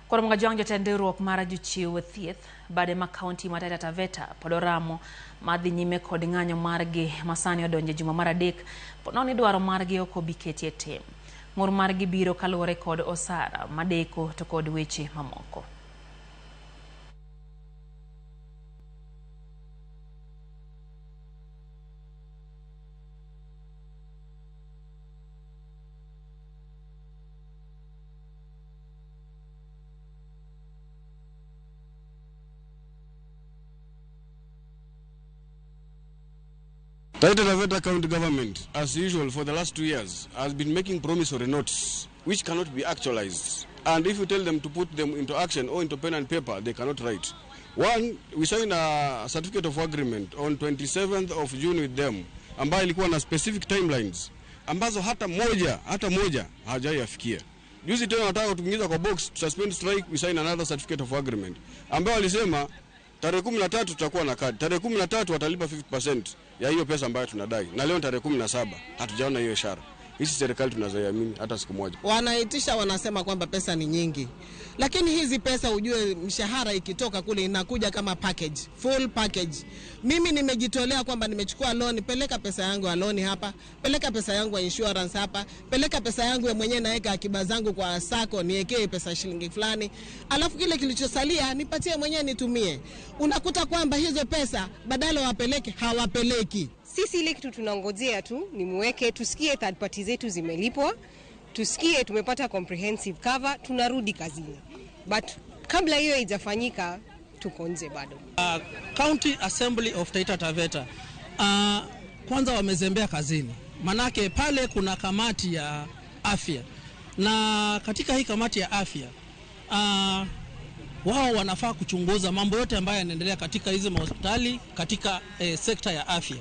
Koro mga jonjo tenderuok mara jochiw thieth bade ma kaunti ma Taita Taveta podoramo madhi nyime kod ng'anyo margi masani odonje juma mar adek pononi dwaro margi ok obi ketie tim. Ng'ur margi biro kaluwore kod osara madeko to kod weche mamoko. Taita Taveta County Government, as usual for the last 2 years, has been making promissory notes which cannot be actualized. And if you tell them to put them into action or into pen and paper, they cannot write. One, we signed a certificate of agreement on 27th of June with them, ambayo ilikuwa na specific timelines, ambazo hata moja hajaiafikia. Juzi tena nataka kutuingiza kwa box to suspend strike, we signed another certificate of agreement, ambayo walisema tarehe 13 tutakuwa na kadi. Tarehe 13 watalipa 50% ya hiyo pesa ambayo tunadai. Na leo tarehe 17 hatujaona hiyo ishara. Hizi serikali tunazoiamini hata siku moja. Wanaitisha wanasema kwamba pesa ni nyingi. Lakini hizi pesa ujue mshahara ikitoka kule inakuja kama package, full package. Mimi nimejitolea kwamba nimechukua loan, peleka pesa yangu ya loan hapa, peleka pesa yangu ya insurance hapa, peleka pesa yangu ya mwenyewe naweka akiba zangu kwa sako niwekee pesa shilingi fulani. Alafu kile kilichosalia nipatie mwenyewe nitumie. Unakuta kwamba hizo pesa badala wapeleke hawapeleki. Sisi ile kitu tunangojea tu ni muweke, tusikie third party zetu zimelipwa, tusikie tumepata comprehensive cover, tunarudi kazini. But kabla hiyo haijafanyika tuko nje bado. County Assembly of Taita Taveta kwanza wamezembea kazini. Manake pale kuna kamati ya afya. Na katika hii kamati ya afya wao wanafaa kuchunguza mambo yote ambayo yanaendelea katika hizo hospitali katika sekta ya afya.